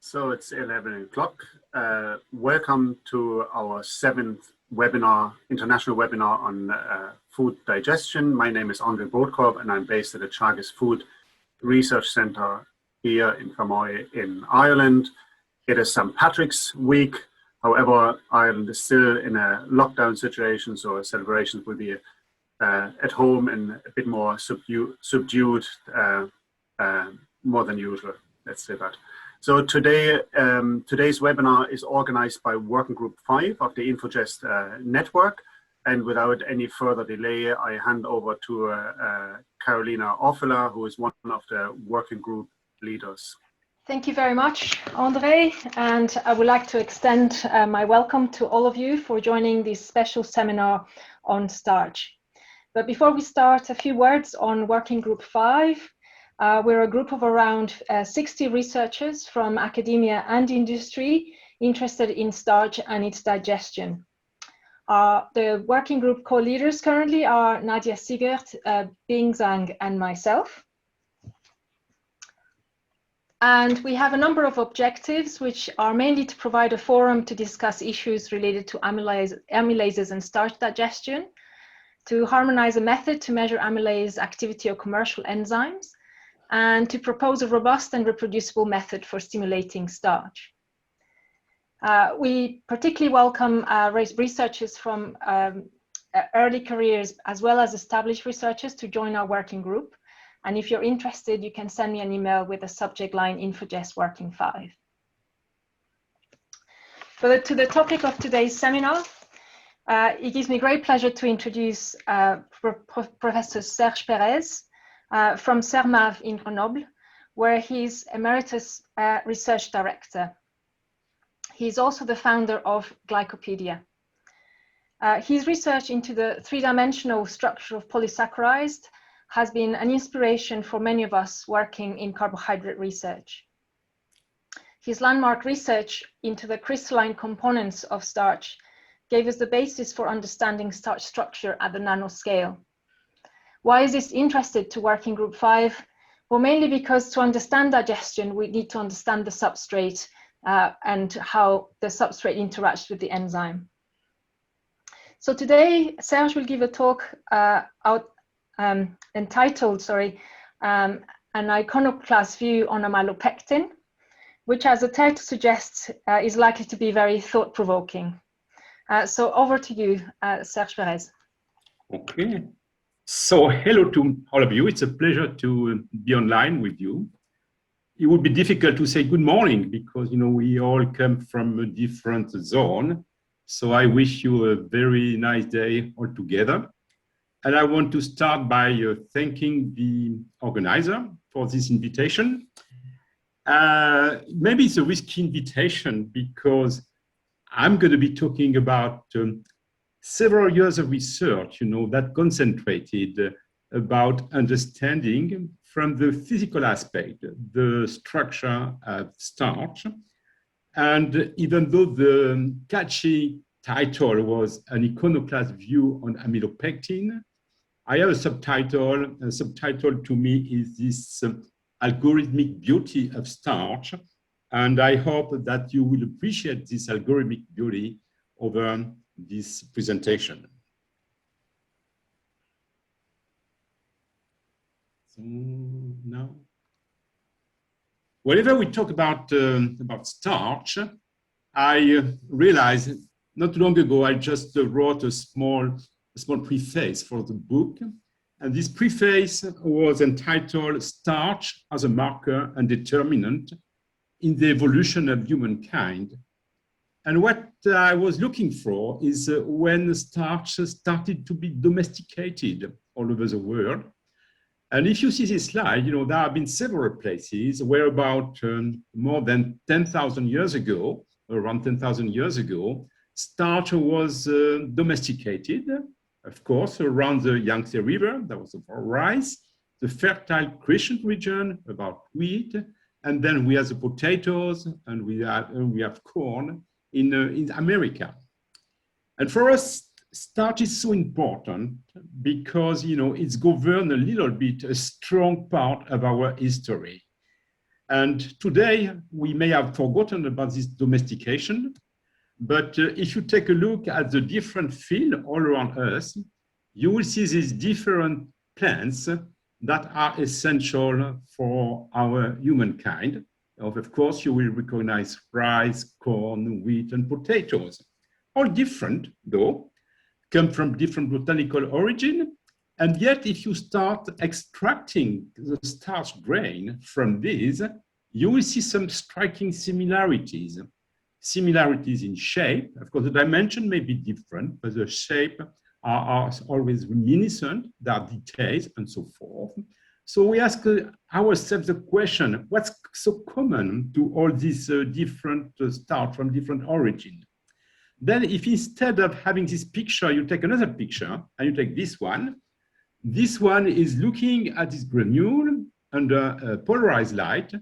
So it's 11 o'clock. Welcome to our 7th webinar, international webinar on food digestion. My name is André Brodkorb and I'm based at the Teagasc Food Research Center here in Grenoble in Ireland. It is St. Patrick's week. However, Ireland is still in a lockdown situation, so celebrations will be at home and a bit more subdued, more than usual, let's say that. So today, today's webinar is organized by Working Group 5 of the Infogest network. And without any further delay, I hand over to Carolina Orfila, who is one of the working group leaders. Thank you very much, André. And I would like to extend my welcome to all of you for joining this special seminar on starch. But before we start, a few words on Working Group 5. We're a group of around 60 researchers from academia and industry interested in starch and its digestion. The working group co-leaders currently are Nadia Sigert, Bing Zhang, and myself. And we have a number of objectives, which are mainly to provide a forum to discuss issues related to amylases and starch digestion, to harmonize a method to measure amylase activity of commercial enzymes, and to propose a robust and reproducible method for stimulating starch. We particularly welcome researchers from early careers as well as established researchers to join our working group. And if you're interested, you can send me an email with the subject line Infogest Working 5. So to the topic of today's seminar, it gives me great pleasure to introduce Professor Serge Perez, from Cermav in Grenoble, where he's Emeritus Research Director. He's also the founder of Glycopedia. His research into the three-dimensional structure of polysaccharides has been an inspiration for many of us working in carbohydrate research. His landmark research into the crystalline components of starch gave us the basis for understanding starch structure at the nanoscale. Why is this interesting to Working Group 5? Well, mainly because to understand digestion, we need to understand the substrate and how the substrate interacts with the enzyme. So today, Serge will give a talk entitled, an iconoclast view on amylopectin, which, as the title suggests, is likely to be very thought-provoking. So over to you, Serge Perez. Okay. So hello to all of you. It's a pleasure to be online with you. It would be difficult to say good morning because, you know, we all come from a different zone. So I wish you a very nice day all together. And I want to start by thanking the organizer for this invitation. Maybe it's a risky invitation because I'm going to be talking about several years of research, you know, that concentrated about understanding from the physical aspect, the structure of starch. And even though the catchy title was an iconoclast view on amylopectin, I have a subtitle. A subtitle to me is this algorithmic beauty of starch. And I hope that you will appreciate this algorithmic beauty over this presentation. So now, whenever we talk about starch, I realized not too long ago I just wrote a small preface for the book, and this preface was entitled "Starch as a Marker and Determinant in the Evolution of Humankind." And what I was looking for is when starch started to be domesticated all over the world. And if you see this slide, you know, there have been several places where about more than 10,000 years ago, around 10,000 years ago, starch was domesticated. Of course, around the Yangtze River, that was for rice, the fertile crescent region about wheat, and then we have the potatoes, and we have corn in America. And for us, starch is so important because, you know, it's governed a little bit, a strong part of our history. And today, we may have forgotten about this domestication, but if you take a look at the different fields all around us, you will see these different plants that are essential for our humankind. Of course, you will recognize rice, corn, wheat, and potatoes. All different, though, come from different botanical origin. And yet, if you start extracting the starch grain from these, you will see some striking similarities. Similarities in shape. Of course, the dimension may be different, but the shape are always reminiscent, there are details, and so forth. So we ask ourselves the question, what's so common to all these different starch from different origins? Then if instead of having this picture, you take another picture, and you take this one is looking at this granule under polarized light,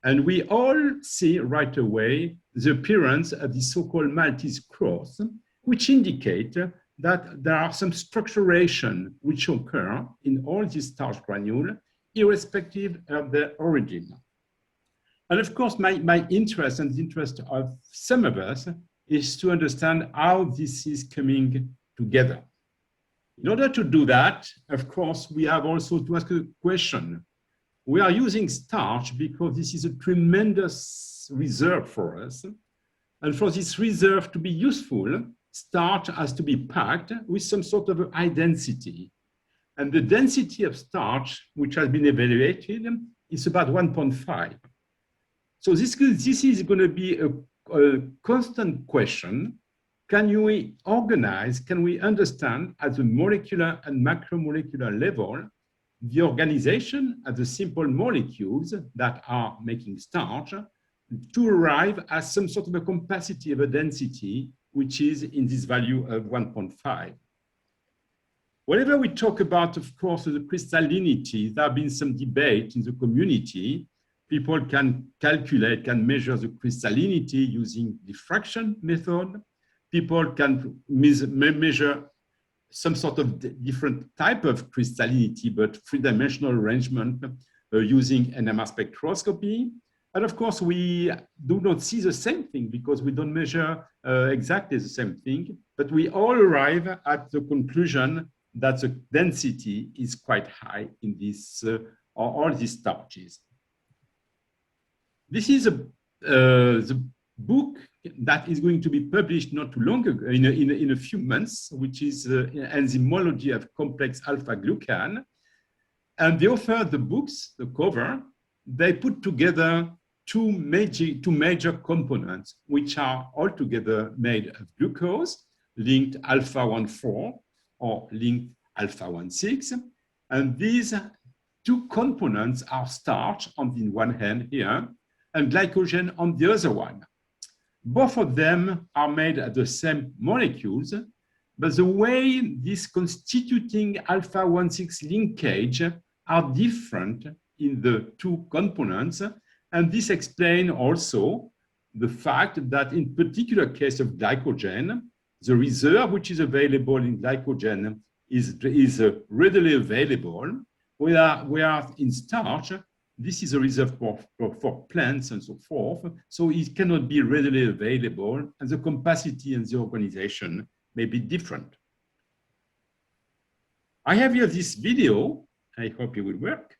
and we all see right away the appearance of the so-called Maltese cross, which indicate that there are some structuration which occur in all these starch granules, irrespective of their origin. And of course, my interest and the interest of some of us is to understand how this is coming together. In order to do that, of course, we have also to ask a question. We are using starch because this is a tremendous reserve for us. And for this reserve to be useful, starch has to be packed with some sort of high density. And the density of starch, which has been evaluated, is about 1.5. So this is going to be a constant question. Can we organize, can we understand at the molecular and macromolecular level the organization of the simple molecules that are making starch to arrive at some sort of a capacity of a density, which is in this value of 1.5. Whenever we talk about, of course, the crystallinity, there have been some debate in the community. People can calculate, can measure the crystallinity using diffraction method. People can measure some sort of different type of crystallinity, but three-dimensional arrangement using NMR spectroscopy. And of course, we do not see the same thing because we don't measure exactly the same thing, but we all arrive at the conclusion that the density is quite high in this, all these starches. This is the book that is going to be published not too long ago, in a few months, which is Enzymology of Complex Alpha-Glucan. And the author of the books, the cover, they put together two major components, which are altogether made of glucose, linked alpha-1,4 or linked alpha-1,6. And these two components are starch on the one hand here, and glycogen on the other one. Both of them are made of the same molecules, but the way these constituting alpha-1,6 linkage are different in the two components. And this explains also the fact that in particular case of glycogen, the reserve which is available in glycogen is readily available, whereas in starch, this is a reserve for plants and so forth, so it cannot be readily available, and the capacity and the organization may be different. I have here this video. I hope it will work.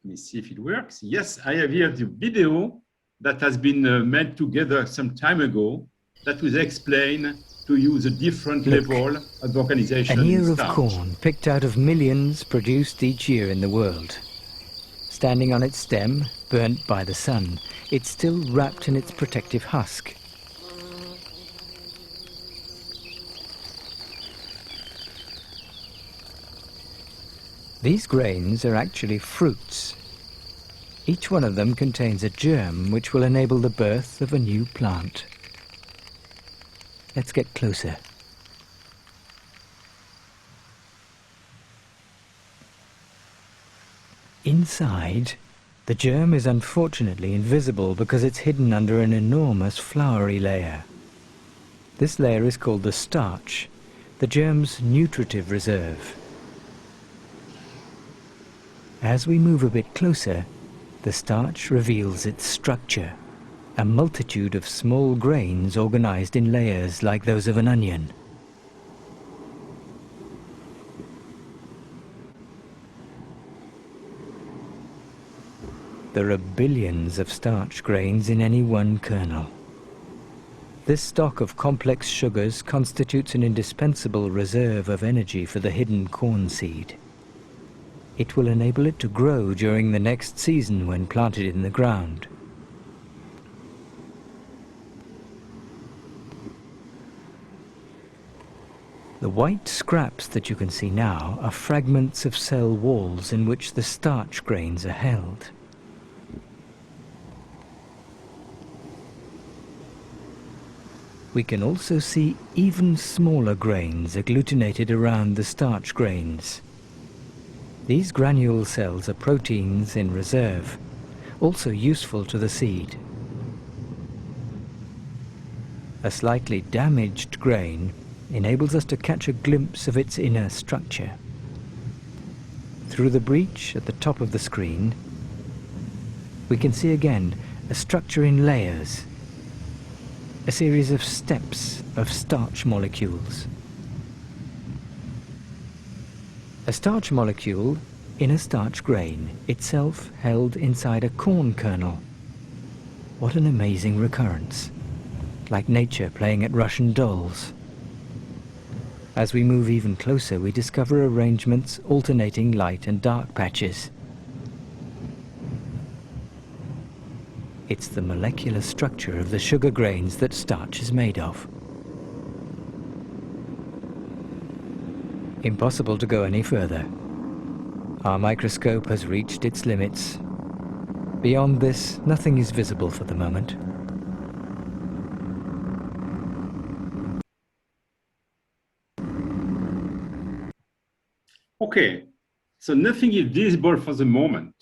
Let me see if it works. Yes, I have here the video that has been made together some time ago that will explain to use a different level of organization. An ear of corn picked out of millions produced each year in the world. Standing on its stem, burnt by the sun, it's still wrapped in its protective husk. These grains are actually fruits. Each one of them contains a germ which will enable the birth of a new plant. Let's get closer. Inside, the germ is unfortunately invisible because it's hidden under an enormous floury layer. This layer is called the starch, the germ's nutritive reserve. As we move a bit closer, the starch reveals its structure, a multitude of small grains organized in layers like those of an onion. There are billions of starch grains in any one kernel. This stock of complex sugars constitutes an indispensable reserve of energy for the hidden corn seed. It will enable it to grow during the next season when planted in the ground. The white scraps that you can see now are fragments of cell walls in which the starch grains are held. We can also see even smaller grains agglutinated around the starch grains. These granule cells are proteins in reserve, also useful to the seed. A slightly damaged grain enables us to catch a glimpse of its inner structure. Through the breach at the top of the screen, we can see again a structure in layers, a series of steps of starch molecules. A starch molecule in a starch grain, itself held inside a corn kernel. What an amazing recurrence, like nature playing at Russian dolls. As we move even closer, we discover arrangements alternating light and dark patches. It's the molecular structure of the sugar grains that starch is made of. Impossible to go any further. Our microscope has reached its limits. Beyond this, nothing is visible for the moment. Okay, so nothing is visible for the moment.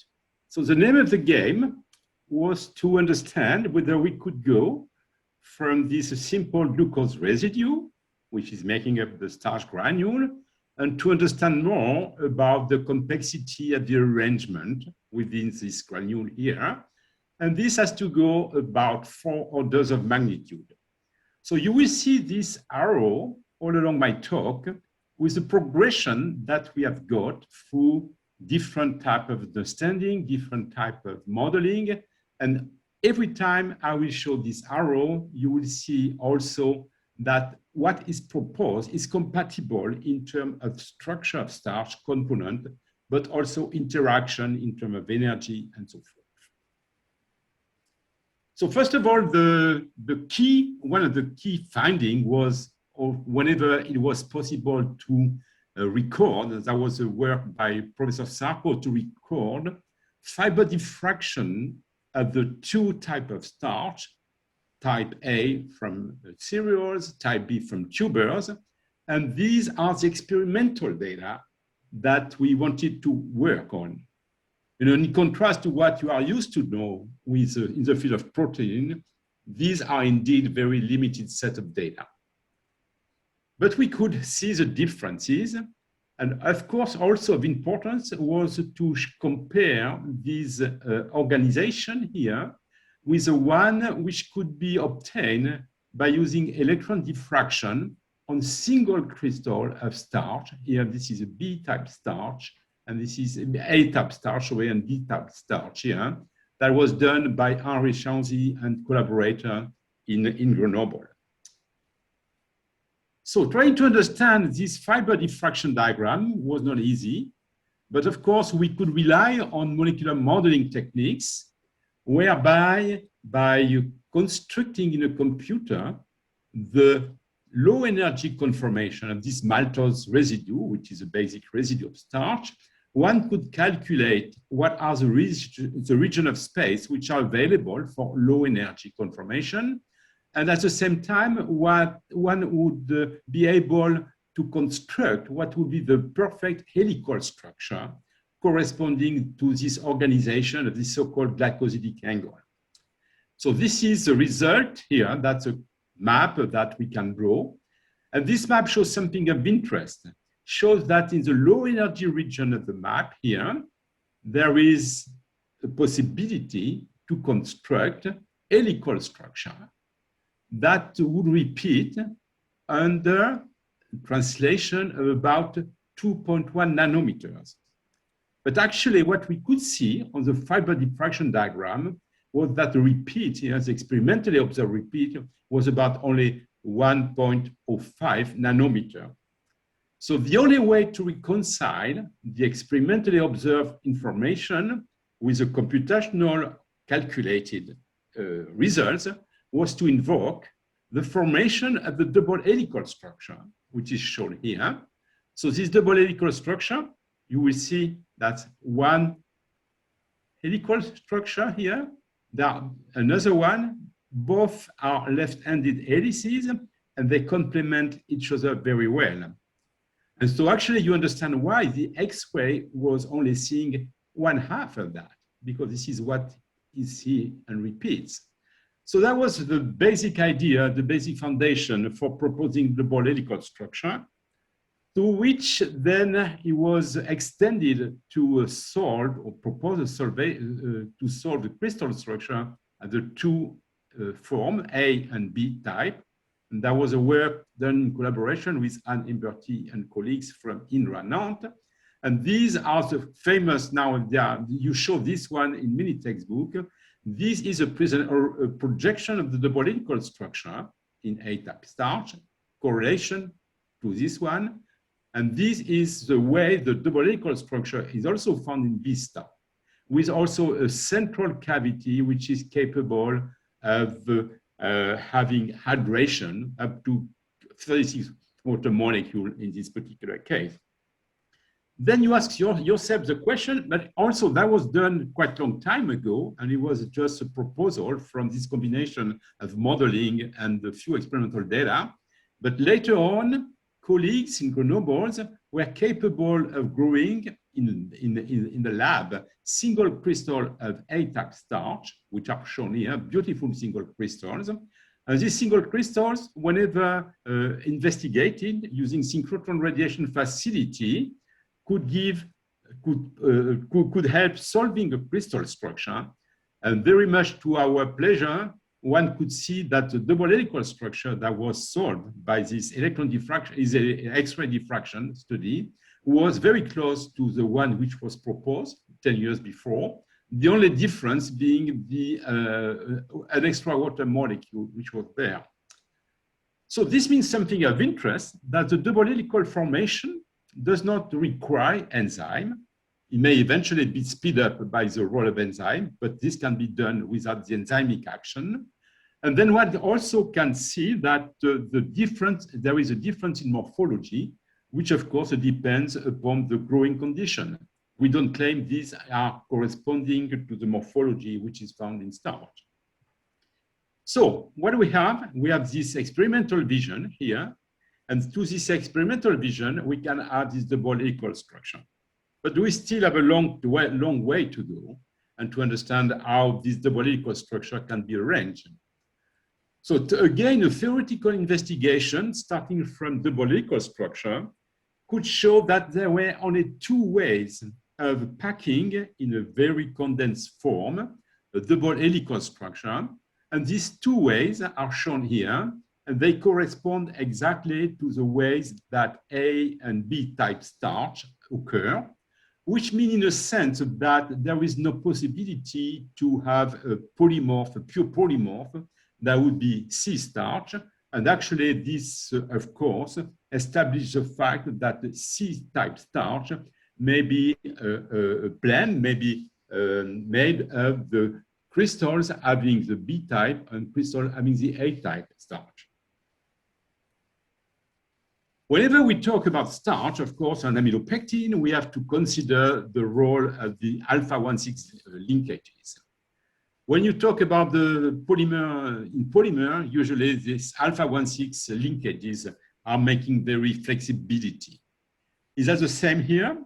So the name of the game was to understand whether we could go from this simple glucose residue, which is making up the starch granule, and to understand more about the complexity of the arrangement within this granule here. And this has to go about 4 orders of magnitude. So you will see this arrow all along my talk with the progression that we have got through different type of understanding, different type of modeling. And every time I will show this arrow, you will see also that what is proposed is compatible in terms of structure of starch component, but also interaction in terms of energy and so forth. So first of all, one of the key findings was, or whenever it was possible to record, that was a work by Professor Sarko to record fiber diffraction of the 2 types of starch, type A from cereals, type B from tubers. And these are the experimental data that we wanted to work on. You know, in contrast to what you are used to know with, in the field of protein, these are indeed very limited set of data. But we could see the differences. And of course, also of importance was to compare this organization here with the one which could be obtained by using electron diffraction on single crystal of starch. Here, this is a B-type starch, and this is A-type starch away and B-type starch here. That was done by André and collaborator in Grenoble. So trying to understand this fiber diffraction diagram was not easy, but of course we could rely on molecular modeling techniques whereby by constructing in a computer the low energy conformation of this maltose residue, which is a basic residue of starch, one could calculate what are the region of space which are available for low energy conformation. And at the same time, what one would be able to construct what would be the perfect helical structure corresponding to this organization of this so-called glycosidic angle. So this is the result here. That's a map that we can draw. And this map shows something of interest. Shows that in the low energy region of the map here, there is a possibility to construct helical structure that would repeat under translation of about 2.1 nanometers. But actually what we could see on the fiber diffraction diagram was that the repeat, here, the experimentally observed repeat, was about only 1.05 nanometer. So the only way to reconcile the experimentally observed information with the computational calculated results was to invoke the formation of the double helical structure, which is shown here. So this double helical structure, you will see that's one helical structure here. There another one. Both are left-handed helices, and they complement each other very well. And so actually you understand why the X-ray was only seeing 1/2 of that, because this is what is seen and repeats. So that was the basic idea, the basic foundation for proposing the double helical structure, to which then it was extended to solve or propose a survey to solve the crystal structure at the two form, A and B type. And that was a work done in collaboration with Anne Imberti and colleagues from INRA Nantes. And these are the famous, now you show this one in many textbooks. This is a projection of the double helical structure in A-type starch, correlation to this one. And this is the way the double helical structure is also found in B starch, with also a central cavity which is capable of having hydration up to 36 water molecules in this particular case. Then you ask yourself the question, but also that was done quite a long time ago, and it was just a proposal from this combination of modeling and a few experimental data. But later on, colleagues in Grenoble were capable of growing in the lab single crystal of A-type starch, which are shown here, beautiful single crystals. And these single crystals, whenever investigated using synchrotron radiation facility, could help solving a crystal structure. And very much to our pleasure, one could see that the double helical structure that was solved by this electron diffraction, is an X-ray diffraction study, was very close to the one which was proposed 10 years before. The only difference being an extra water molecule which was there. So this means something of interest, that the double helical formation does not require enzyme. It may eventually be speed up by the role of enzyme, but this can be done without the enzymic action. And then one also can see that there is a difference in morphology, which of course depends upon the growing condition. We don't claim these are corresponding to the morphology which is found in starch. So what do we have? We have this experimental vision here. And to this experimental vision, we can add this double helical structure. But we still have a long way to go and to understand how this double helical structure can be arranged. So again, a theoretical investigation starting from double helical structure could show that there were only two ways of packing in a very condensed form, a double helical structure. And these two ways are shown here. And they correspond exactly to the ways that A and B type starch occur, which means in a sense that there is no possibility to have a polymorph, a pure polymorph, that would be C starch. And actually this, of course, establishes the fact that the C type starch may be a blend, may be made of the crystals having the B type and crystals having the A type starch. Whenever we talk about starch, of course, and amylopectin, we have to consider the role of the alpha-1,6 linkages. When you talk about the polymer, in polymer, usually these alpha-1,6 linkages are making very flexibility. Is that the same here?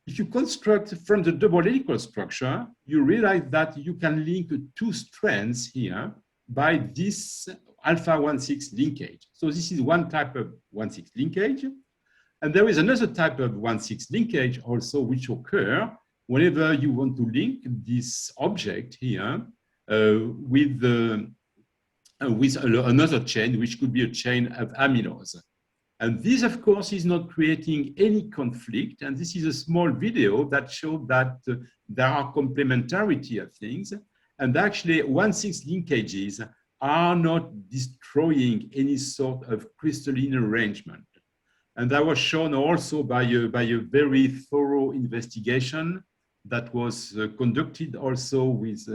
If you construct from the double helical structure, you realize that you can link two strands here by this alpha-1,6 linkage. So this is one type of 1,6 linkage. And there is another type of 1,6 linkage also which occur whenever you want to link this object here with another chain, which could be a chain of amylose. And this, of course, is not creating any conflict. And this is a small video that showed that there are complementarity of things. And actually, 1,6 linkages are not destroying any sort of crystalline arrangement. And that was shown also by a very thorough investigation that was conducted also with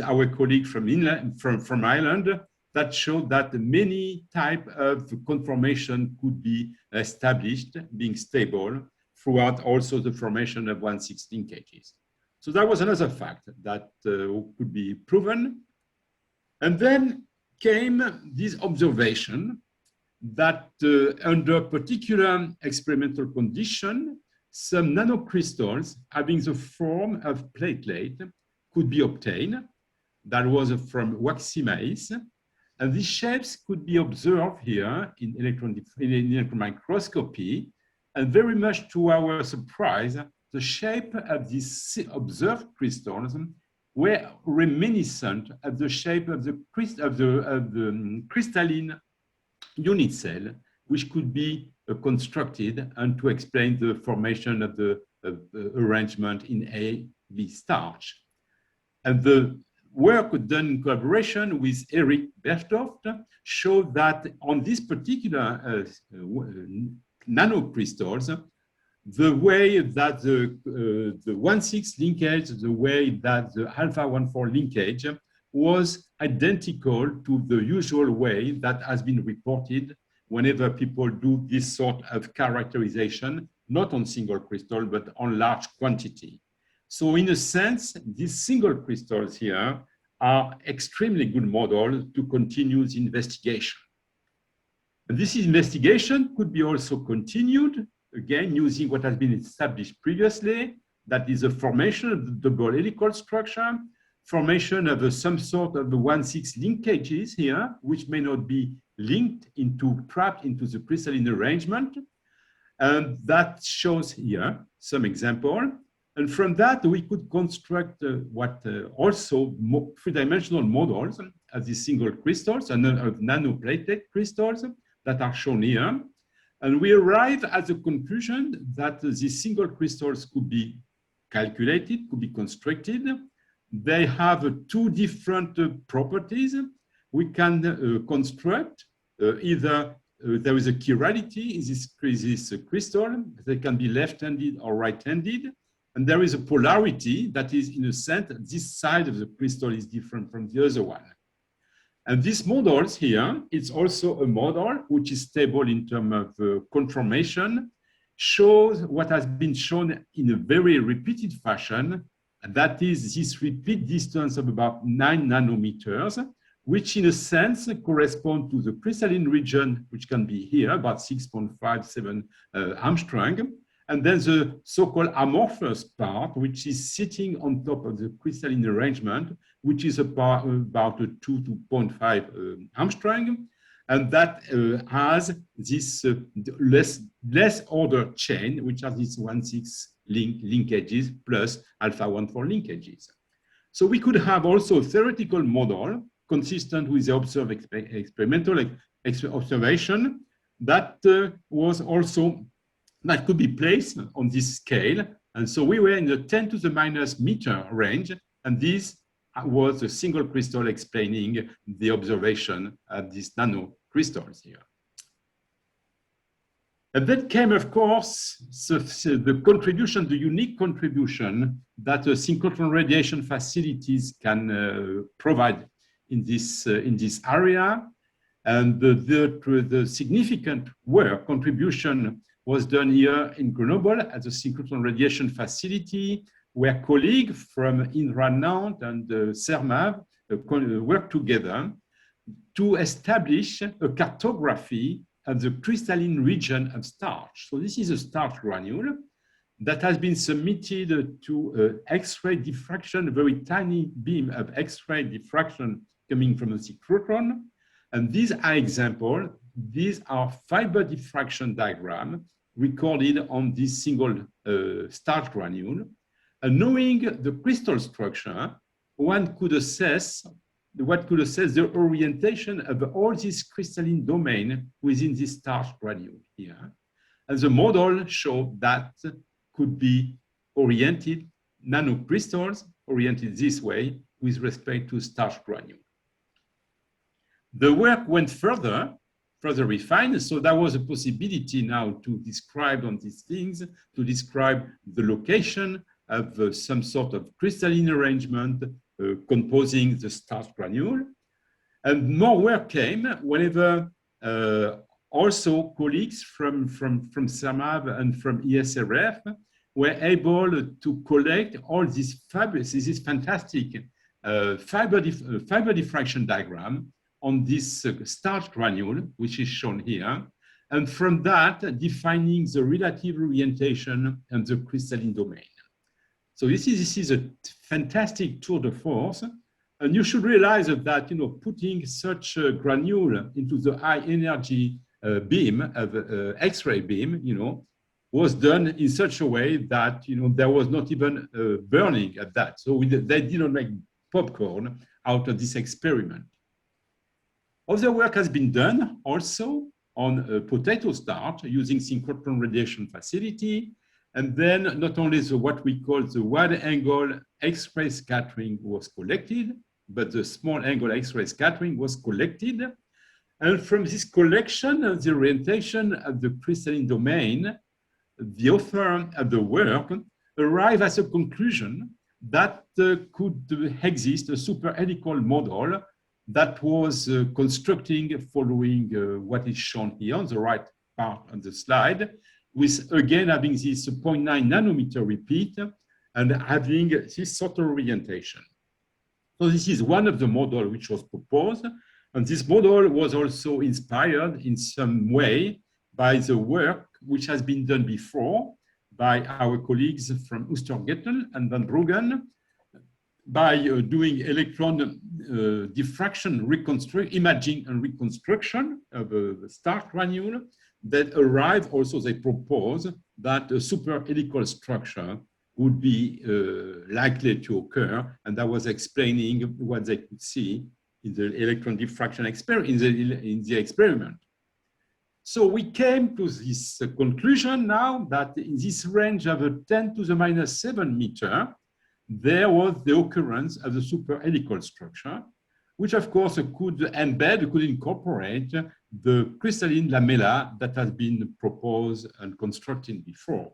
our colleague from Ireland, that showed that many types of conformation could be established, being stable throughout also the formation of 1,6 linkages. So that was another fact that could be proven. And then came this observation that under particular experimental condition, some nanocrystals having the form of platelet could be obtained. That was from waxy maize. And these shapes could be observed here in electron microscopy. And very much to our surprise, the shape of these observed crystals were reminiscent of the shape of the crystalline unit cell, which could be constructed and to explain the formation of the arrangement in A-B starch. And the work done in collaboration with Eric Bertoft showed that on this particular nanocrystals, the way that the 1,6 linkage, the way that the alpha-1,4 linkage was identical to the usual way that has been reported whenever people do this sort of characterization, not on single crystal, but on large quantity. So in a sense, these single crystals here are extremely good models to continue the investigation. And this investigation could be also continued, again, using what has been established previously, that is the formation of the double helical structure, formation of some sort of the 1,6 linkages here, which may not be linked trapped into the crystalline arrangement. And that shows here some example. And from that, we could construct also three-dimensional models of these single crystals and of nanoplatelet crystals that are shown here. And we arrive at the conclusion that these single crystals could be calculated, could be constructed. They have two different properties. We can construct either there is a chirality in this crystal. They can be left-handed or right-handed. And there is a polarity that is, in a sense, this side of the crystal is different from the other one. And these models here, it's also a model which is stable in terms of conformation, shows what has been shown in a very repeated fashion, and that is this repeat distance of about 9 nanometers, which in a sense correspond to the crystalline region, which can be here, about 6.57 Armstrong. And then the so-called amorphous part, which is sitting on top of the crystalline arrangement, which is about 2 to 0.5 Armstrong. And that has this less order chain, which has these 1,6 linkages plus alpha-1,4 linkages. So we could have also a theoretical model consistent with the observed experimental observation that was also that could be placed on this scale. And so we were in the 10 to the minus meter range, and this was a single crystal explaining the observation of these nano crystals here. And then came, of course, the contribution, the unique contribution that synchrotron radiation facilities can provide in this area. And the significant work contribution was done here in Grenoble at the synchrotron radiation facility, where colleagues from Muireann and Cermav worked together to establish a cartography of the crystalline region of starch. So this is a starch granule that has been submitted to X-ray diffraction, a very tiny beam of X-ray diffraction coming from the synchrotron. And these are examples. These are fiber diffraction diagrams recorded on this single starch granule. And knowing the crystal structure, one could assess the orientation of all this crystalline domain within this starch granule here. And the model showed that could be oriented, nanocrystals oriented this way with respect to starch granule. The work went further refined, so there was a possibility now to describe on these things, to describe the location of some sort of crystalline arrangement composing the starch granule. And more work came whenever also colleagues from Cermav and from ESRF were able to collect all these fantastic fiber diffraction diagram on this starch granule, which is shown here. And from that, defining the relative orientation and the crystalline domain. So this is a fantastic tour de force. And you should realize that, you know, putting such a granule into the high energy beam of X-ray beam, you know, was done in such a way that, you know, there was not even burning at that. So they didn't make popcorn out of this experiment. Other work has been done also on potato starch using synchrotron radiation facility. And then not only what we call the wide angle X-ray scattering was collected, but the small angle X-ray scattering was collected. And from this collection of the orientation of the crystalline domain, the author of the work arrived at a conclusion that could exist a superhelical model that was constructing following what is shown here on the right part of the slide, with again having this 0.9 nanometer repeat and having this sort of orientation. So this is one of the models which was proposed. And this model was also inspired in some way by the work which has been done before by our colleagues from Oostergettel and Van Bruggen by doing electron diffraction, imaging and reconstruction of a starch granule that arrive also, they propose that a superhelical structure would be likely to occur. And I was explaining what they could see in the electron diffraction experiment, in the experiment. So we came to this conclusion now that in this range of 10 to the minus 7 meter, there was the occurrence of the superhelical structure, which of course could embed, could incorporate the crystalline lamella that has been proposed and constructed before.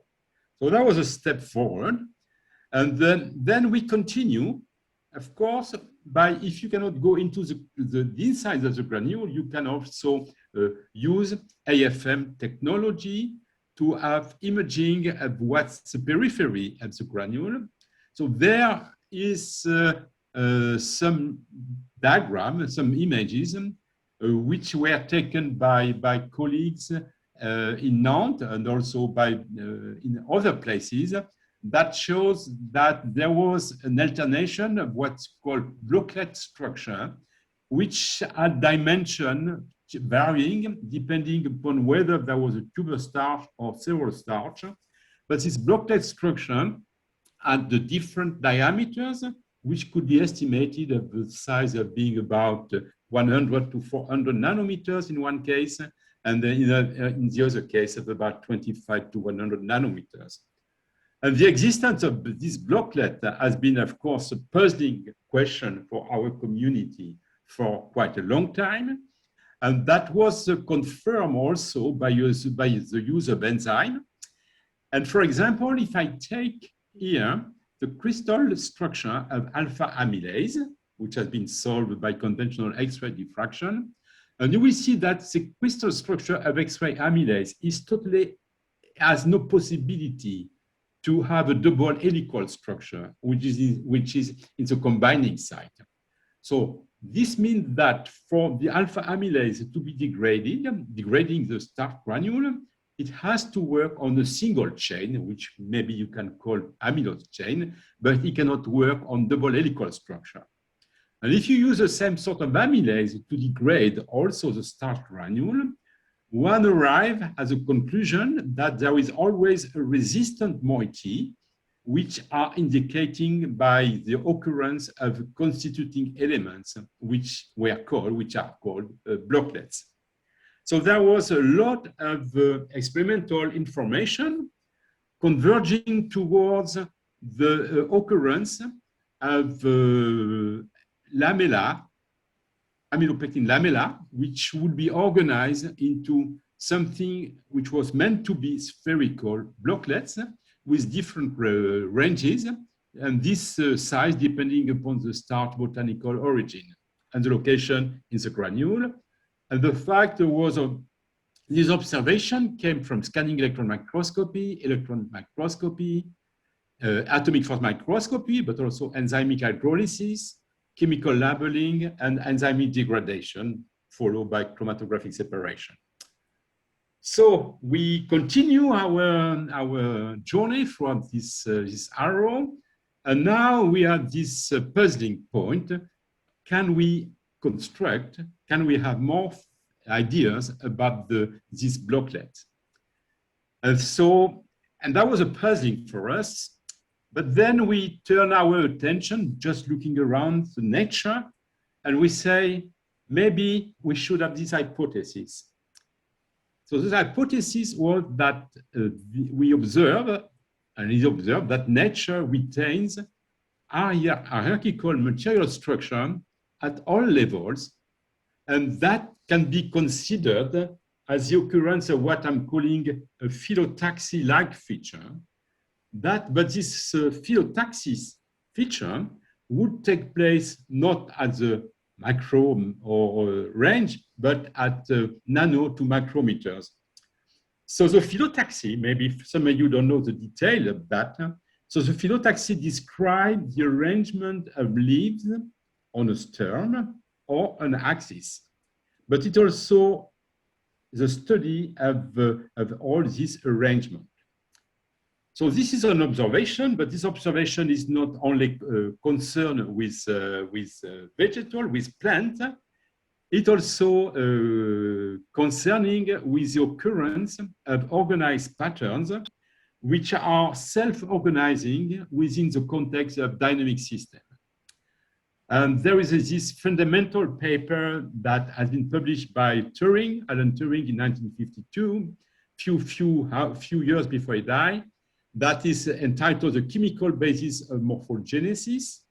So that was a step forward. And then we continue, of course, by if you cannot go into the inside of the granule, you can also use AFM technology to have imaging of what's the periphery of the granule. So there is some diagram, some images, which were taken by colleagues in Nantes and also in other places that shows that there was an alternation of what's called blocklet structure, which had dimension varying depending upon whether there was a tuber starch or several starch. But this blocklet structure had the different diameters, which could be estimated of the size of being about 100 to 400 nanometers in one case, and then in the other case of about 25 to 100 nanometers. And the existence of this blocklet has been, of course, a puzzling question for our community for quite a long time. And that was confirmed also by the use of enzyme. And for example, if I take here the crystal structure of alpha amylase, which has been solved by conventional X-ray diffraction, and you will see that the crystal structure of X-ray amylase has no possibility to have a double helical structure, which is in the combining site. So this means that for the alpha amylase to be degrading the starch granule, it has to work on a single chain, which maybe you can call amylose chain, but it cannot work on double helical structure. And if you use the same sort of amylase to degrade also the starch granule, one arrived at the conclusion that there is always a resistant moiety, which are indicating by the occurrence of constituting elements, which are called blocklets. So there was a lot of experimental information converging towards the occurrence of lamella, amylopectin lamella, which would be organized into something which was meant to be spherical blocklets with different ranges, and this size depending upon the starch botanical origin and the location in the granule. And the fact was this observation came from scanning electron microscopy, atomic force microscopy, but also enzymic hydrolysis, chemical labeling, and enzymic degradation, followed by chromatographic separation. So we continue our journey from this arrow, and now we are at this puzzling point. Can we have more ideas about this blocklet? And that was a puzzling for us. But then we turn our attention just looking around the nature, and we say, maybe we should have this hypothesis. So this hypothesis was that we observe, and it observed that nature retains hierarchical material structure at all levels, and that can be considered as the occurrence of what I'm calling a phyllotaxy-like feature. But this phyllotaxis feature would take place not at the macro or range, but at nano to micrometers. So the phyllotaxy, maybe some of you don't know the detail of that. So the phyllotaxy describes the arrangement of leaves on a stem or an axis, but it also the study of all this arrangement. So this is an observation, but this observation is not only concerned with vegetal, with plant. It also concerning with the occurrence of organized patterns, which are self-organizing within the context of dynamic system. There is this fundamental paper that has been published by Alan Turing in 1952, few years before he died, that is entitled The Chemical Basis of Morphogenesis,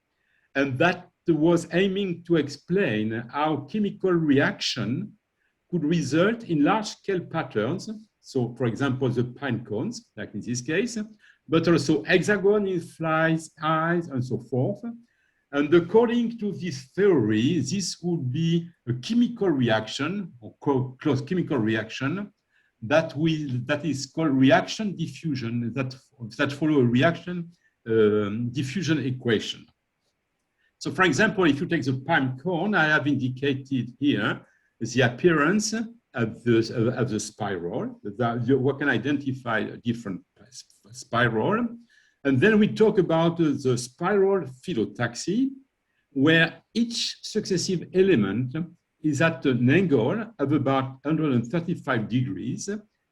and that was aiming to explain how chemical reaction could result in large-scale patterns. So, for example, the pine cones, like in this case, but also hexagon in flies, eyes, and so forth. And according to this theory, this would be a chemical reaction, or close chemical reaction, that is called reaction diffusion, that follow a reaction diffusion equation. So, for example, if you take the pine cone, I have indicated here the appearance of the spiral. One can identify a different spiral. And then we talk about the spiral phyllotaxy, where each successive element is at an angle of about 135 degrees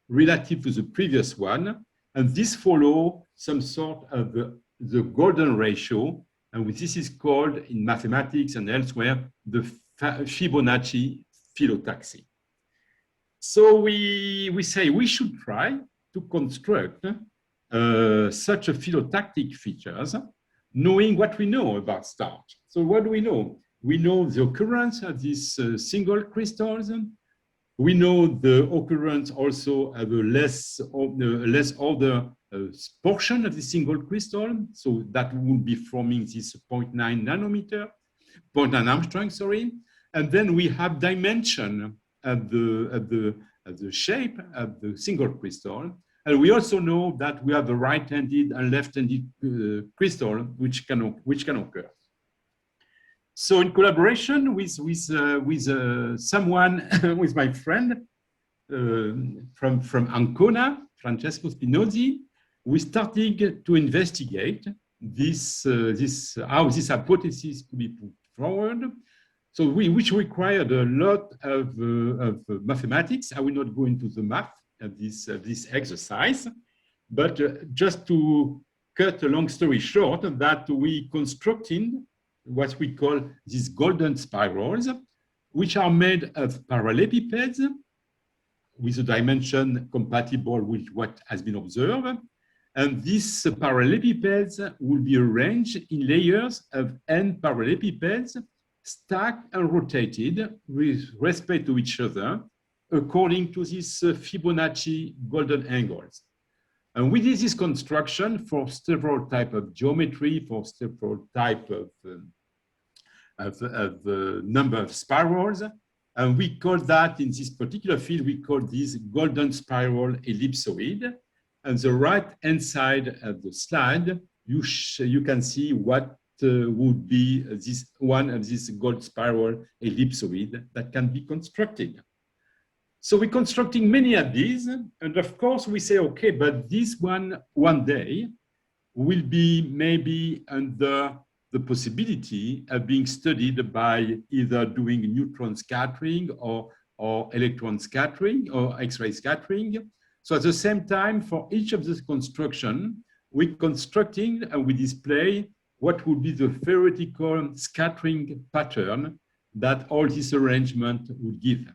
relative to the previous one. And this follows some sort of the golden ratio. And this is called in mathematics and elsewhere, the Fibonacci phyllotaxy. So we say we should try to construct such a phyllotaxic features, knowing what we know about starch. So what do we know? We know the occurrence of these single crystals. We know the occurrence also of a less older portion of the single crystal. So that would be forming this 0.9 nanometer, 0.9 Armstrong, sorry. And then we have dimension of the shape of the single crystal. And we also know that we have the right-handed and left-handed crystal, which can occur. So in collaboration with someone, with my friend from Ancona, Francesco Spinozzi, we started to investigate how this hypothesis could be put forward. So which required a lot of mathematics. I will not go into the math of this exercise, but just to cut a long story short, that we constructed what we call these golden spirals, which are made of parallelepipeds with a dimension compatible with what has been observed. And these parallelepipeds will be arranged in layers of n parallelepipeds, stacked and rotated with respect to each other, according to these Fibonacci golden angles. And we did this construction for several types of geometry, for several types of number of spirals. And we call that, in this particular field, we call this golden spiral ellipsoid. And the right-hand side of the slide, you can see what would be this one of these gold spiral ellipsoid that can be constructed. So we're constructing many of these, and of course we say, okay, but this one day will be maybe under the possibility of being studied by either doing neutron scattering or electron scattering or X-ray scattering. So at the same time, for each of this construction, we're constructing and we display what would be the theoretical scattering pattern that all this arrangement would give.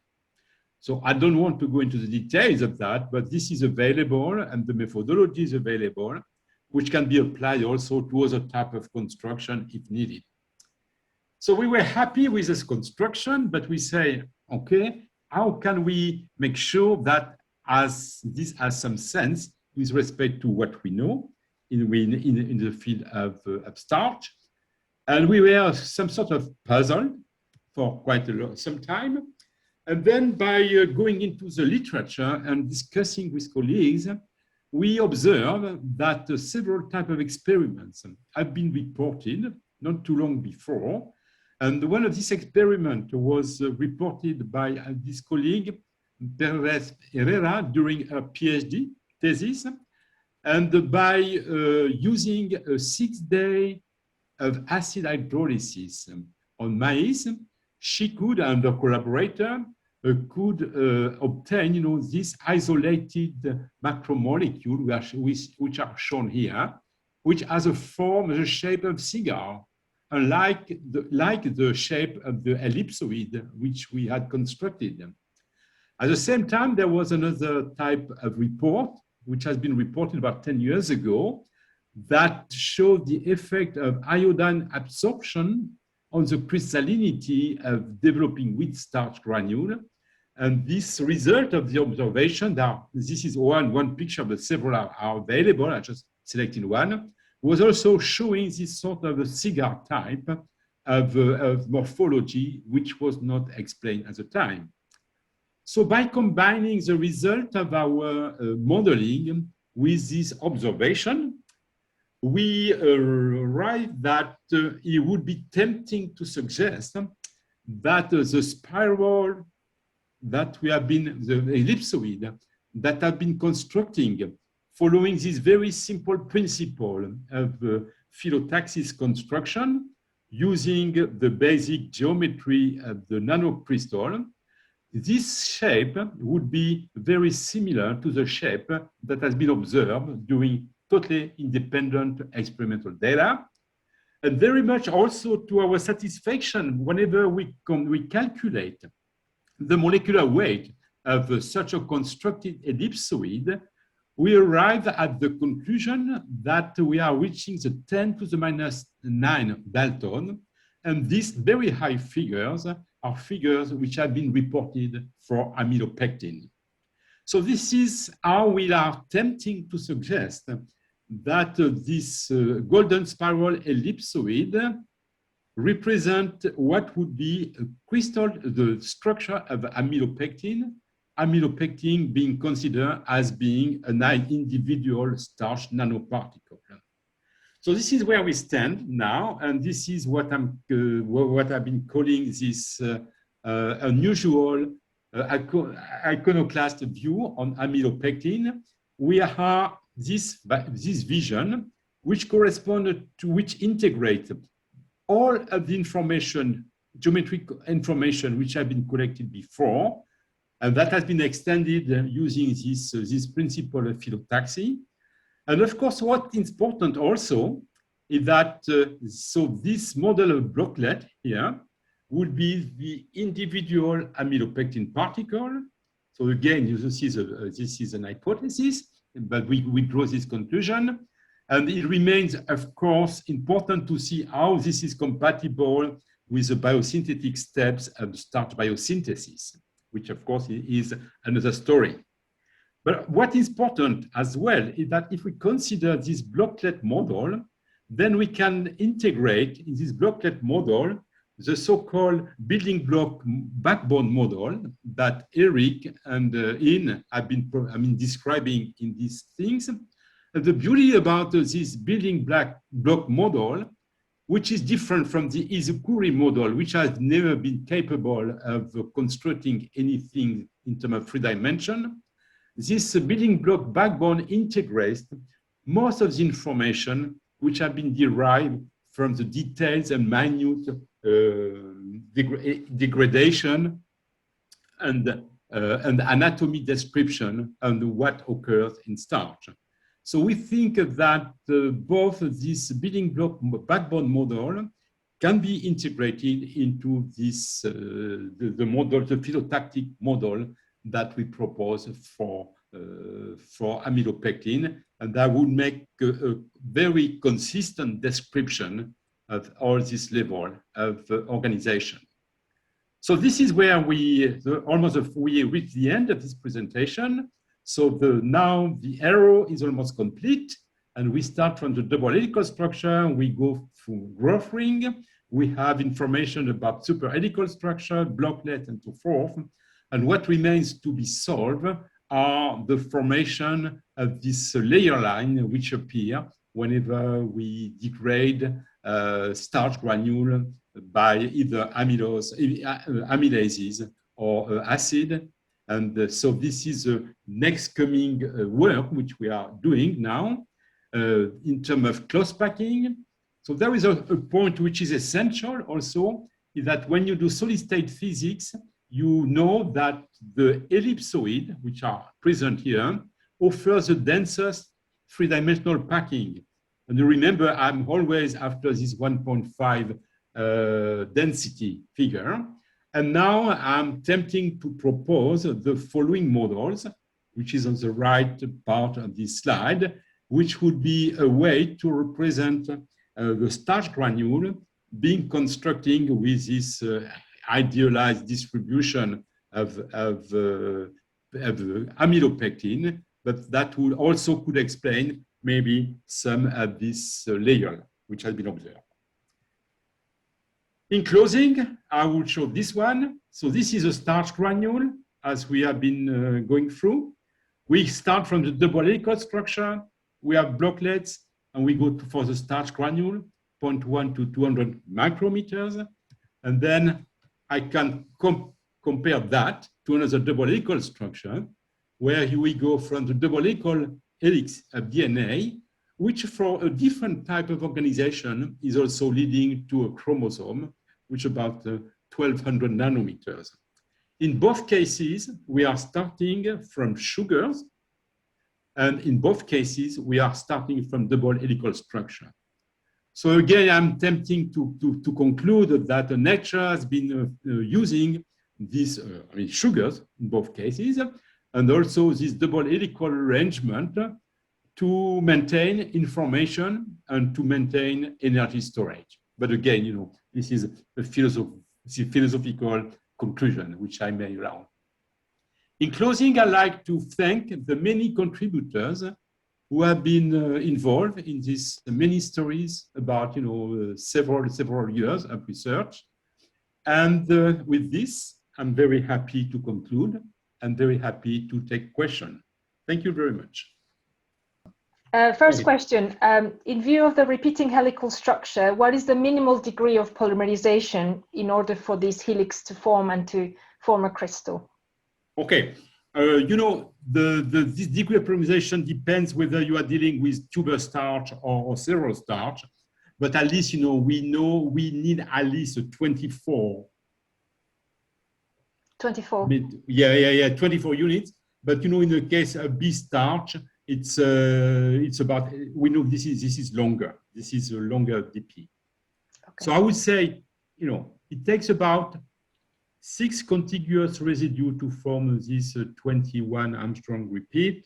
So I don't want to go into the details of that, but this is available and the methodology is available, which can be applied also to other type of construction if needed. So we were happy with this construction, but we say, okay, how can we make sure that this has some sense with respect to what we know in the field of starch? And we were some sort of puzzled for quite some time. And then by going into the literature and discussing with colleagues, we observe that several types of experiments have been reported not too long before. And one of these experiments was reported by this colleague, Perez Herrera, during her PhD thesis. And by using a 6-day of acid hydrolysis on maize, she could, and her collaborator, could obtain, these isolated macromolecules, which are shown here, which has a form, the shape of cigar, unlike the shape of the ellipsoid, which we had constructed. At the same time, there was another type of report, which has been reported about 10 years ago, that showed the effect of iodine absorption on the crystallinity of developing wheat starch granule. And this result of the observation, this is one picture, but several are available, I just selected one, was also showing this sort of a cigar type of morphology, which was not explained at the time. So by combining the result of our modeling with this observation, we arrived that it would be tempting to suggest that the spiral that we have been, the ellipsoid that have been constructing following this very simple principle of phyllotaxis construction using the basic geometry of the nanocrystal, this shape would be very similar to the shape that has been observed during totally independent experimental data, and very much also to our satisfaction whenever we calculate the molecular weight of such a constructed ellipsoid, we arrive at the conclusion that we are reaching the 10 to the minus 9 Dalton, and these very high figures are figures which have been reported for amylopectin. So this is how we are tempting to suggest that this golden spiral ellipsoid represent what would be a crystal, the structure of amylopectin, amylopectin being considered as being an individual starch nanoparticle. So this is where we stand now, and this is what I've been calling this unusual iconoclast view on amylopectin. We have this vision, which corresponds to which integrates all of the information geometric information which have been collected before, and that has been extended using this principle of phyllotaxy. And of course, what's important also is that so this model of blocklet here would be the individual amylopectin particle. So again, you see this is an hypothesis, but we draw this conclusion. And it remains, of course, important to see how this is compatible with the biosynthetic steps of starch biosynthesis, which of course is another story. But what is important as well is that if we consider this blocklet model, then we can integrate in this blocklet model the so-called building block backbone model that Eric and In have been describing in these things. And the beauty about this building block model, which is different from the Izukuri model, which has never been capable of constructing anything in terms of 3 dimensions, this building block backbone integrates most of the information which have been derived from the details and minute degradation and anatomy description and what occurs in starch. So we think that both this building block backbone model can be integrated into this the model, the phylotactic model that we propose for amylopectin, and that would make a very consistent description of all this level of organization. So this is where we reach the end of this presentation. So now the arrow is almost complete, and we start from the double helical structure. We go through growth ring. We have information about super helical structure, blocklet, and so forth. And what remains to be solved are the formation of this layer line which appear whenever we degrade starch granule by either amylases or acid. And so this is the next coming work which we are doing now in terms of close packing. So there is a point which is essential also, is that when you do solid state physics, you know that the ellipsoid, which are present here, offers the densest 3-dimensional packing. And you remember, I'm always after this 1.5 density figure. And now I'm tempting to propose the following models, which is on the right part of this slide, which would be a way to represent the starch granule being constructing with this idealized distribution of amylopectin, but that would also could explain maybe some of this layer which has been observed. In closing, I will show this one. So this is a starch granule, as we have been going through. We start from the double helical structure. We have blocklets, and we go for the starch granule, 0.1 to 200 micrometers. And then I can compare that to another double helical structure, where we go from the double helical helix of DNA, which for a different type of organization is also leading to a chromosome, which is about 1200 nanometers. In both cases, we are starting from sugars, and in both cases, we are starting from double helical structure. So again, I'm tempting to conclude that nature has been using these sugars in both cases, and also this double helical arrangement to maintain information and to maintain energy storage. But again, this is a philosophical conclusion which I made around. In closing, I'd like to thank the many contributors who have been involved in these many stories about several years of research. And with this, I'm very happy to conclude and very happy to take questions. Thank you very much. First question, in view of the repeating helical structure, what is the minimal degree of polymerization in order for these helix to form and to form a crystal? Okay, this degree of polymerization depends whether you are dealing with tuber starch or cereal starch. but at least, we know we need at least 24. 24. 24 units. But, in the case of B starch, it's about, we know this is longer. This is a longer DP. Okay. So I would say, it takes about 6 contiguous residues to form this 21 Armstrong repeat,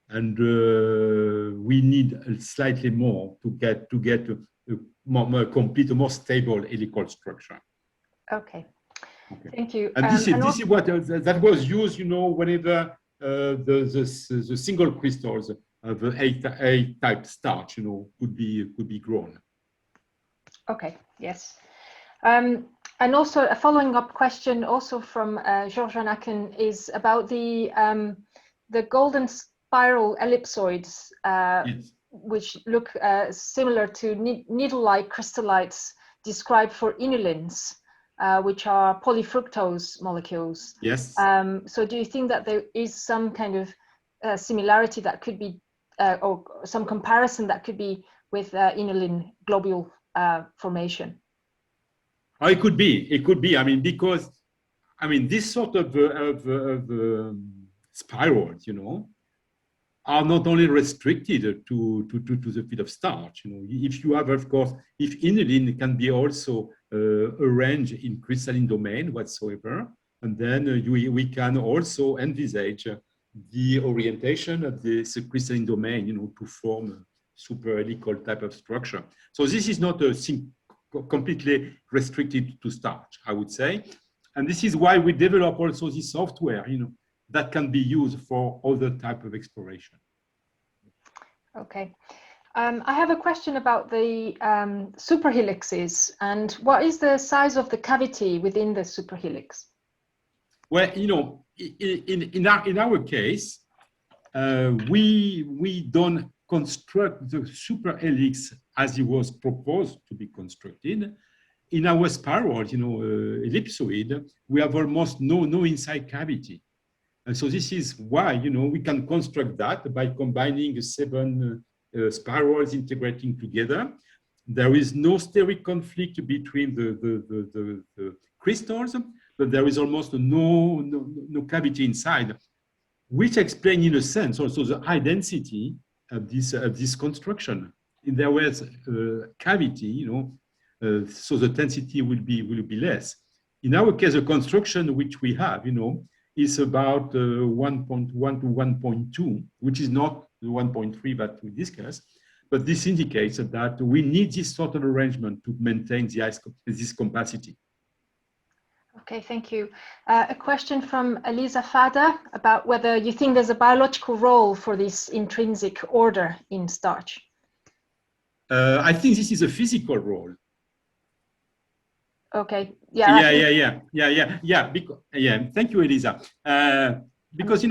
and we need slightly more to get a more complete, a more stable helical structure. Okay. Thank you. And this is what that was used, whenever the single crystals of A-type starch, could be grown. Okay. Yes. And also a following up question, also from George Van Aken, is about the golden spiral ellipsoids, yes, which look similar to needle-like crystallites described for inulins, which are polyfructose molecules. Yes. So do you think that there is some kind of similarity that could be, or some comparison that could be with inulin globule formation? Oh, it could be. I mean, because, this sort of spirals, are not only restricted to the field of starch. If you have, of course, if inulin can be also arranged in crystalline domain whatsoever, and then we can also envisage the orientation of this crystalline domain, to form a super helical type of structure. So this is not a completely restricted to starch, I would say. And this is why we develop also this software, that can be used for other type of exploration. Okay. I have a question about the superhelixes, and what is the size of the cavity within the superhelix? Well, in our case, we don't construct the superhelix as it was proposed to be constructed. In our spiral, ellipsoid, we have almost no inside cavity. And so this is why, we can construct that by combining 7 spirals integrating together. There is no steric conflict between the crystals, but there is almost no cavity inside, which explains, in a sense, also the high density of this construction. In there was cavity, so the density will be less. In our case, the construction which we have, is about 1.1 to 1.2, which is not the 1.3 that we discussed, but this indicates that we need this sort of arrangement to maintain this compacity. Okay, thank you. A question from Elisa Fada about whether you think there's a biological role for this intrinsic order in starch. I think this is a physical role. Okay. Yeah. Thank you, Elisa. Because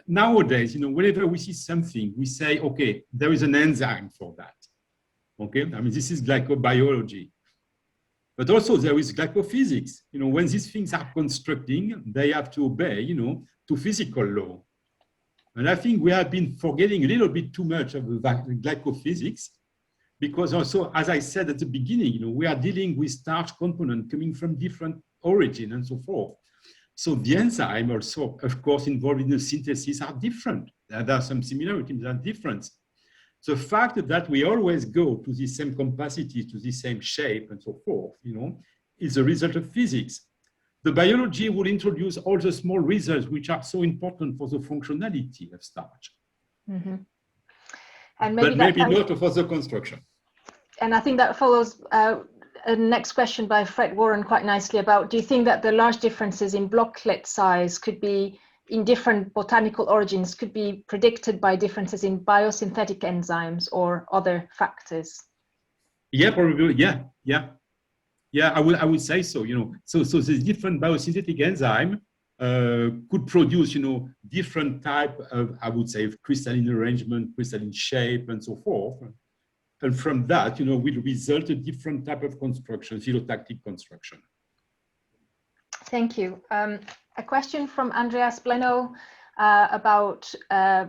nowadays, whenever we see something, we say, okay, there is an enzyme for that. Okay, this is glycobiology. But also there is glycophysics. When these things are constructing, they have to obey, to physical law. And I think we have been forgetting a little bit too much of the glycophysics, because also, as I said at the beginning, we are dealing with starch components coming from different origin and so forth. So the enzyme also, of course, involved in the synthesis are different. There are some similarities and differences. The fact that we always go to the same capacity, to the same shape and so forth, is a result of physics. The biology will introduce all the small results which are so important for the functionality of starch. Mm-hmm. And maybe not for the construction. And I think that follows a next question by Fred Warren quite nicely about, do you think that the large differences in blocklet size could be in different botanical origins could be predicted by differences in biosynthetic enzymes or other factors? Yeah, probably. Yeah. I would say so. So the different biosynthetic enzyme could produce, different type of, I would say, crystalline arrangement, crystalline shape, and so forth. And from that, will result a different type of construction, phylotactic construction. Thank you. A question from Andreas Bleno about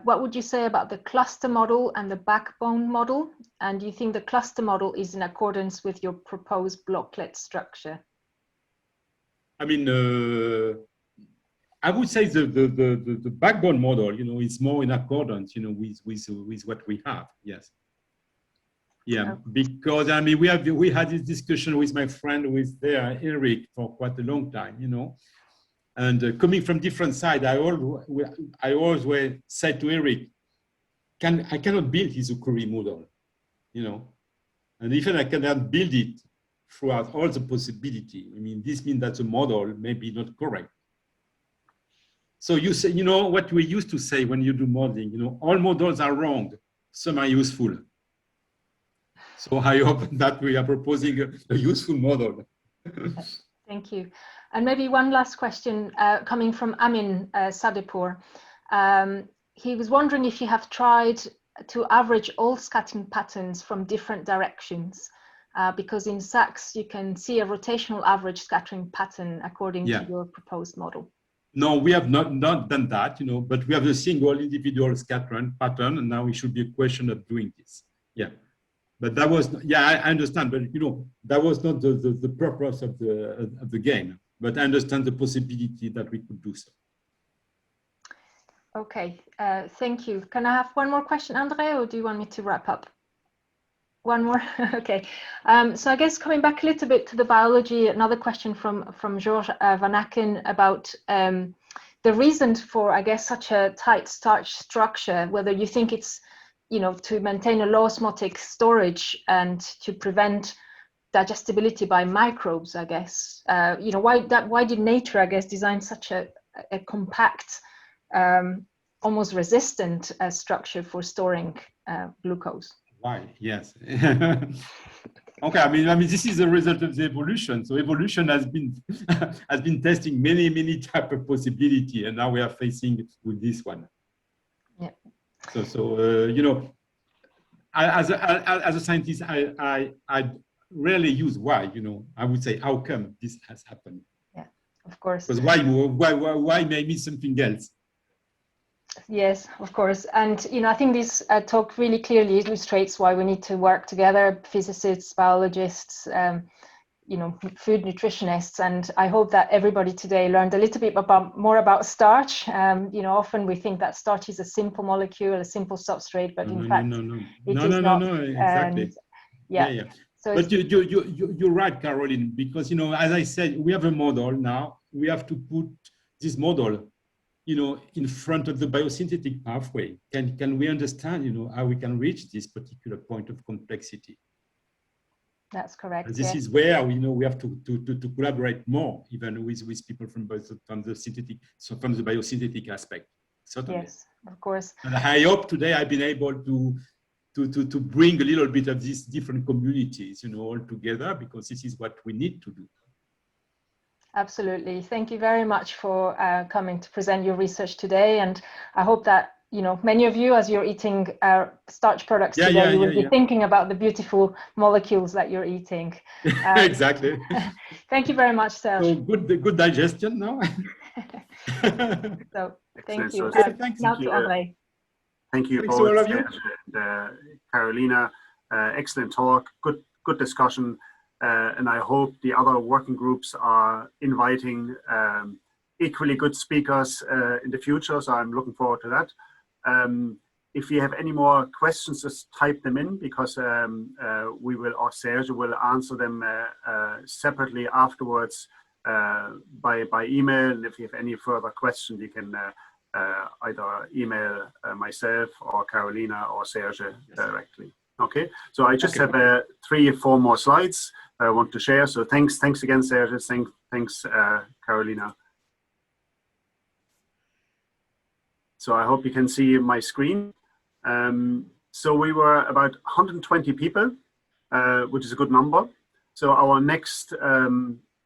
what would you say about the cluster model and the backbone model? And do you think the cluster model is in accordance with your proposed blocklet structure? I mean, I would say the backbone model, you know, is more in accordance, you know, with what we have. Yes. Yeah, because I mean, we had this discussion with my friend who is there, Eric, for quite a long time, you know, and coming from different sides, I always said to Eric, I cannot build his query model, you know, and even I cannot build it throughout all the possibility. I mean, this means that the model may be not correct. So you say, you know, what we used to say when you do modeling, you know, all models are wrong, some are useful. So I hope that we are proposing a useful model. Thank you. And maybe one last question coming from Amin Sadepur. He was wondering if you have tried to average all scattering patterns from different directions, because in SACS you can see a rotational average scattering pattern according to your proposed model. No, we have not done that, you know, but we have a single individual scattering pattern, and now it should be a question of doing this. Yeah. But that was, yeah, I understand, but you know, that was not the purpose of the game. But I understand the possibility that we could do so. Okay, thank you. Can I have one more question, André, or do you want me to wrap up? One more, okay. So I guess coming back a little bit to the biology, another question from George Van Aken about the reason for, I guess, such a tight starch structure, whether you think it's, you know, to maintain a low osmotic storage and to prevent digestibility by microbes, I guess. You know, why did nature, I guess, design such a compact, almost resistant structure for storing glucose? Why? Yes. Okay. I mean, this is a result of the evolution. So evolution has been testing many type of possibility, and now we are facing with this one. Yeah. So you know, as a scientist, I rarely use why. You know, I would say how come this has happened. Yeah, of course. Because why may mean something else. Yes, of course. And, you know, I think this talk really clearly illustrates why we need to work together, physicists, biologists, you know, food nutritionists. And I hope that everybody today learned a little bit more about starch. You know, often we think that starch is a simple molecule, a simple substrate, but in fact, it is not. Exactly. And, yeah. So but you're right, Caroline, because, you know, as I said, we have a model now. We have to put this model, you know, in front of the biosynthetic pathway. Can we understand, you know, how we can reach this particular point of complexity? That's correct. And this is where we have to collaborate more, even with people from the synthetic, so from the biosynthetic aspect. Certainly. Yes, of course. And I hope today I've been able to bring a little bit of these different communities, you know, all together, because this is what we need to do. Absolutely. Thank you very much for coming to present your research today. And I hope that, you know, many of you, as you're eating starch products today, you will be thinking about the beautiful molecules that you're eating. Exactly. Thank you very much, Serge. So good digestion now. So thank you. Thanks. Now to André. Thank you Thanks both, to all of you. Carolina. Excellent talk. Good discussion. And I hope the other working groups are inviting equally good speakers in the future. So I'm looking forward to that. If you have any more questions, just type them in, because we will, or Serge will answer them separately afterwards by email. And if you have any further questions, you can either email myself or Carolina or Serge directly. Okay, so I just have 3 or 4 more slides I want to share. So thanks again, Serge. Thanks, Carolina. So I hope you can see my screen. So we were about 120 people, which is a good number. So our next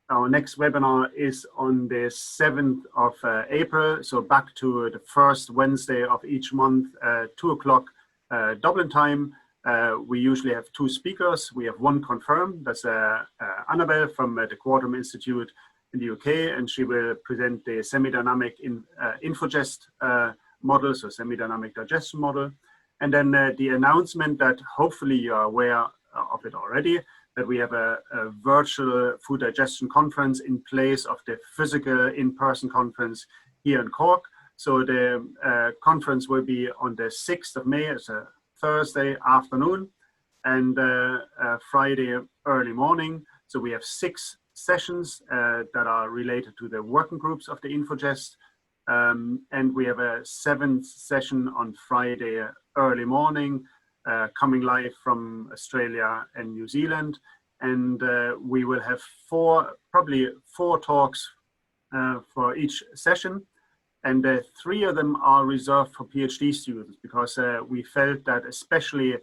webinar is on the 7th of April. So back to the first Wednesday of each month, 2 o'clock Dublin time. We usually have 2 speakers. We have 1 confirmed. That's Annabelle from the Quantum Institute. in the UK, and she will present the semi-dynamic infogest model, so semi-dynamic digestion model. And then the announcement that hopefully you are aware of it already, that we have a virtual food digestion conference in place of the physical in-person conference here in Cork. So the conference will be on the 6th of May, it's a Thursday afternoon, and Friday early morning. So we have 6 sessions that are related to the working groups of the Infogest. And we have a 7th session on Friday early morning, coming live from Australia and New Zealand. And we will have probably four talks for each session. And 3 of them are reserved for PhD students, because we felt that especially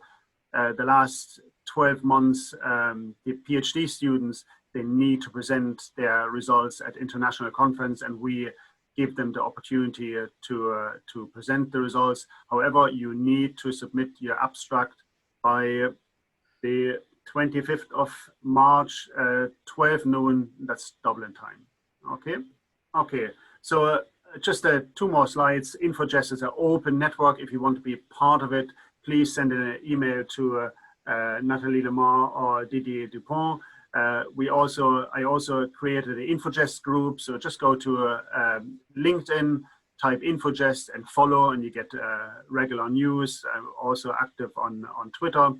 the last 12 months, the PhD students, they need to present their results at international conference, and we give them the opportunity to present the results. However, you need to submit your abstract by the 25th of March, 12 noon, that's Dublin time. Okay, okay. So just 2 more slides. Infogest is an open network. If you want to be part of it, please send an email to Nathalie Lemar or Didier Dupont. I also created an Infogest group, so just go to LinkedIn, type Infogest and follow, and you get regular news. I'm also active on Twitter.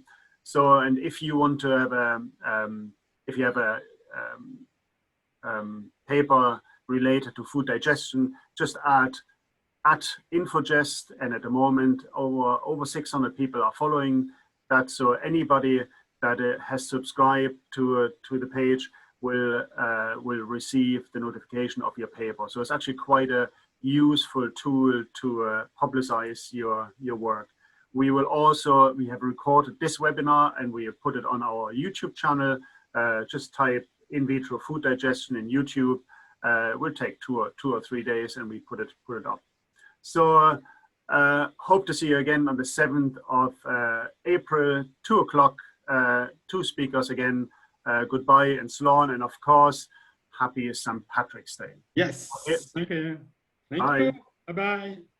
So, and if you want to have if you have a paper related to food digestion, just add @Infogest, and at the moment over 600 people are following that. So anybody that has subscribed to the page will receive the notification of your paper. So it's actually quite a useful tool to publicize your work. We have recorded this webinar and we have put it on our YouTube channel. Just type in vitro food digestion in YouTube. It will take two or three days, and we put it up. So hope to see you again on the 7th of April, 2 o'clock. 2 speakers again. Goodbye and Slán, and of course, happy St. Patrick's Day. Yes. Okay. Thank you. Thank Bye. you. Bye-bye.